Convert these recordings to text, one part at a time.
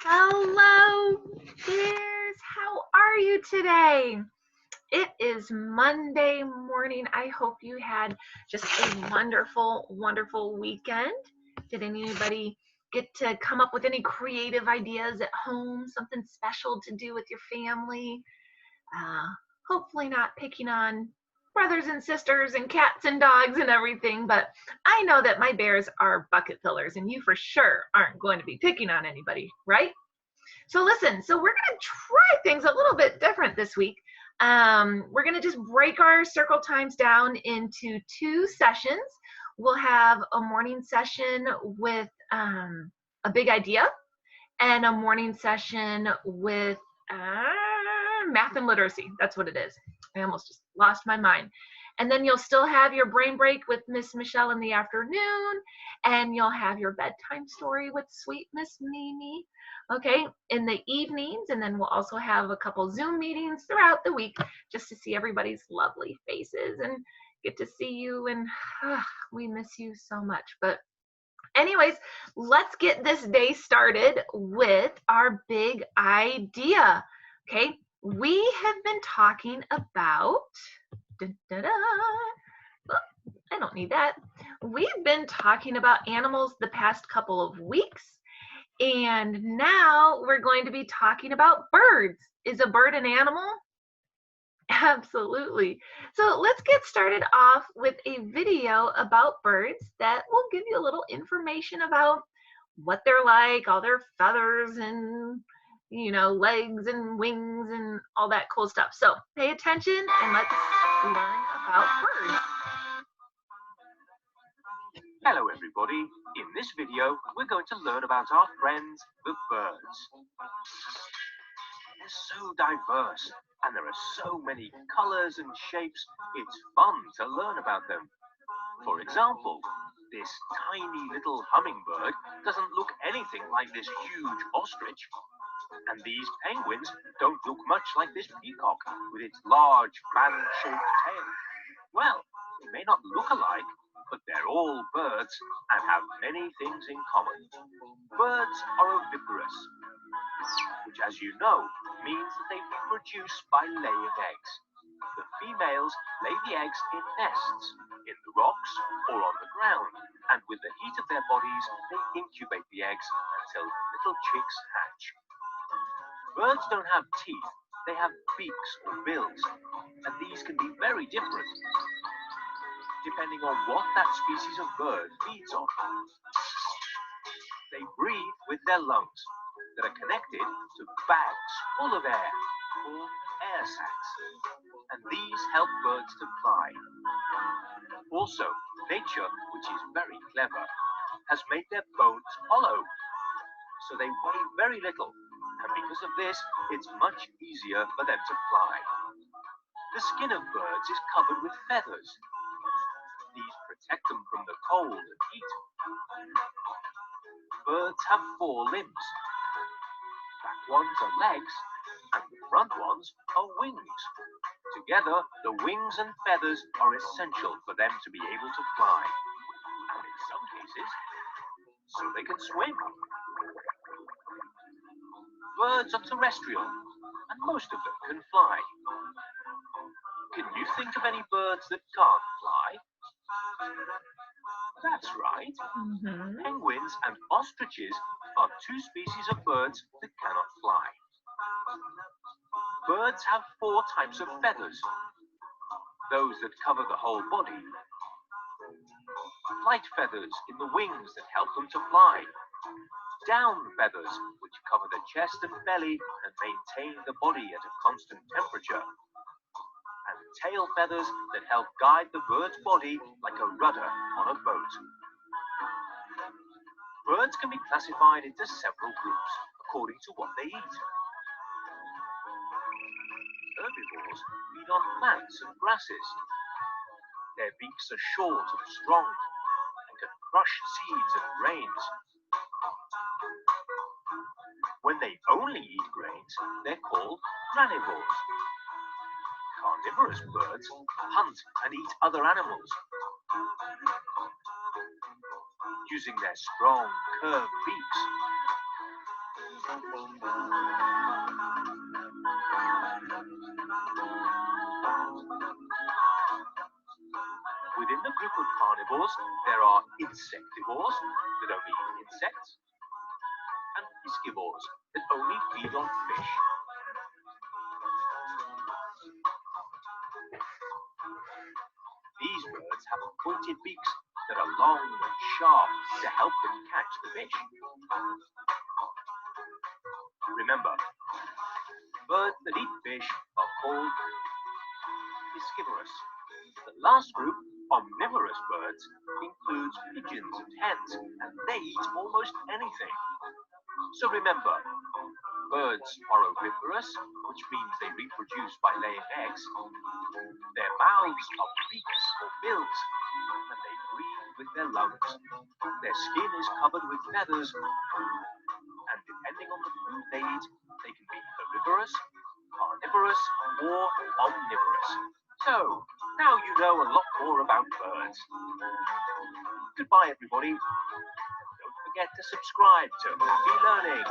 Hello, dears. How are you today? It is Monday morning. I hope you had just a wonderful, wonderful weekend. Did anybody get to come up with any creative ideas at home? Something special to do with your family? Uh, Hopefully not picking on brothers and sisters and cats and dogs and everything, but I know that my bears are bucket fillers, and you for sure aren't going to be picking on anybody, right? So listen, so we're going to try things a little bit different this week. We're going to just break our circle times down into 2 sessions. We'll have a morning session with a big idea and a morning session with math and literacy. That's what it is. I almost just lost my mind. And then you'll still have your brain break with Miss Michelle in the afternoon, and you'll have your bedtime story with sweet Miss Mimi, okay, in the evenings. And then we'll also have a couple Zoom meetings throughout the week just to see everybody's lovely faces and get to see you. And we miss you so much. But anyways, let's get this day started with our big idea. Okay, we have been talking about, I don't need that. We've been talking about animals the past couple of weeks, and now we're going to be talking about birds. Is a bird an animal? Absolutely. So let's get started off with a video about birds that will give you a little information about what they're like, all their feathers and legs and wings and all that cool stuff. So pay attention and let's learn about birds. Hello everybody, in this video we're going to learn about our friends the birds. They're so diverse and there are so many colours and shapes, it's fun to learn about them. For example, this tiny little hummingbird doesn't look anything like this huge ostrich. And these penguins don't look much like this peacock with its large fan-shaped tail. Well, they may not look alike, but they're all birds and have many things in common. Birds are oviparous, which, as you know, means that they reproduce by laying eggs. The females lay the eggs in nests, in the rocks or on the ground, and with the heat of their bodies, they incubate the eggs until the little chicks hatch. Birds don't have teeth, they have beaks or bills, and these can be very different, depending on what that species of bird feeds on. They breathe with their lungs that are connected to bags full of air, called air sacs, and these help birds to fly. Also, nature, which is very clever, has made their bones hollow, so they weigh very little, and because of this, it's much easier for them to fly. The skin of birds is covered with feathers. These protect them from the cold and heat. Birds have 4 limbs. The back ones are legs, and the front ones are wings. Together, the wings and feathers are essential for them to be able to fly, and in some cases, so they can swim. Birds are terrestrial, and most of them can fly. Can you think of any birds that can't fly? That's right. Penguins and ostriches are 2 species of birds that cannot fly. Birds have 4 types of feathers. Those that cover the whole body. Flight feathers in the wings that help them to fly. Down feathers, which cover the chest and belly and maintain the body at a constant temperature. And tail feathers that help guide the bird's body like a rudder on a boat. Birds can be classified into several groups according to what they eat. Herbivores feed on plants and grasses. Their beaks are short and strong and can crush seeds and grains. When they only eat grains, they're called granivores. Carnivorous birds hunt and eat other animals. Using their strong, curved beaks. Within the group of carnivores, there are insectivores that only eat insects, and piscivores that only feed on fish. These birds have pointed beaks that are long and sharp to help them catch the fish. Remember, birds that eat fish are called piscivorous. The last group, omnivorous birds, includes pigeons and hens, and they eat almost anything. So remember, birds are oviparous, which means they reproduce by laying eggs. Their mouths are beaks or bills, and they breathe with their lungs. Their skin is covered with feathers, and depending on the food they eat, they can be herbivorous, carnivorous, or omnivorous. So, now you know a lot more about birds. Goodbye, everybody. Don't forget to subscribe to Happy Learning.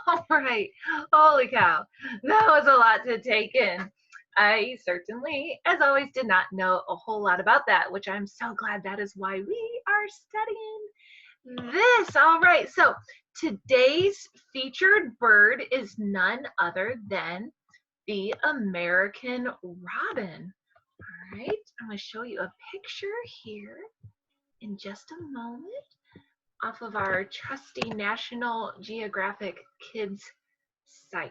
All right. Holy cow. That was a lot to take in. I certainly, as always, did not know a whole lot about that, which I'm so glad that is why we are studying this. All right. So today's featured bird is none other than the American robin. All right. I'm going to show you a picture here in just a moment off of our trusty National Geographic Kids site.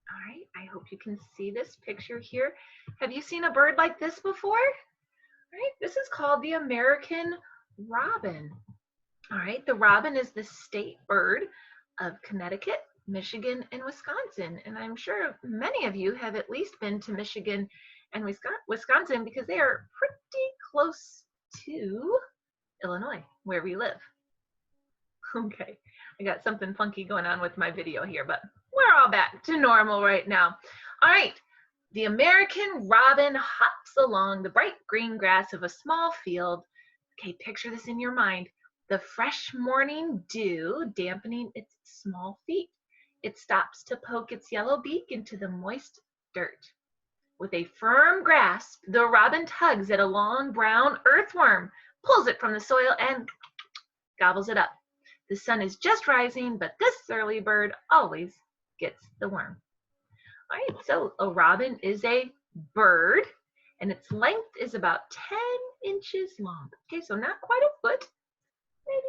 All right, I hope you can see this picture here. Have you seen a bird like this before? All right, this is called the American robin. All right, the robin is the state bird of Connecticut, Michigan, and Wisconsin. And I'm sure many of you have at least been to Michigan and Wisconsin because they are pretty close to Illinois, where we live. Okay, I got something funky going on with my video here, but we're all back to normal right now. All right, the American robin hops along the bright green grass of a small field. Okay, picture this in your mind. The fresh morning dew dampening its small feet. It stops to poke its yellow beak into the moist dirt. With a firm grasp, the robin tugs at a long brown earthworm, pulls it from the soil, and gobbles it up. The sun is just rising, but this early bird always gets the worm. All right, so a robin is a bird, and its length is about 10 inches long. Okay, so not quite a foot, maybe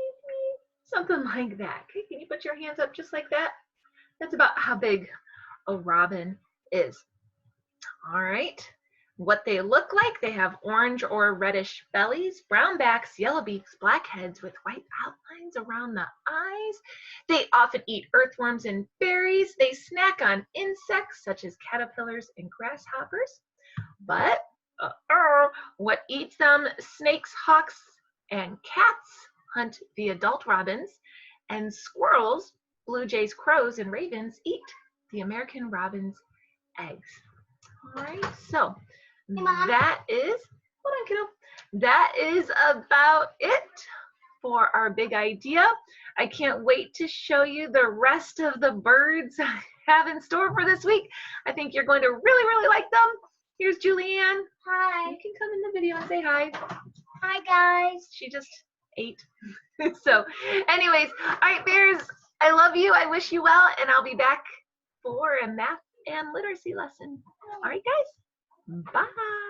something like that. Okay, can you put your hands up just like that? That's about how big a robin is. All right. What they look like, they have orange or reddish bellies, brown backs, yellow beaks, black heads with white outlines around the eyes. They often eat earthworms and berries. They snack on insects such as caterpillars and grasshoppers. But what eats them? Snakes, hawks, and cats hunt the adult robins, and squirrels, blue jays, crows, and ravens eat the American robin's eggs. All right, so that is, hold on, kiddo. That is about it for our big idea. I can't wait to show you the rest of the birds I have in store for this week. I think you're going to really, really like them. Here's Julianne. Hi. You can come in the video and say hi. Hi, guys. She just ate. So anyways, all right, bears, I love you. I wish you well, and I'll be back for a math and literacy lesson. All right, guys. Bye.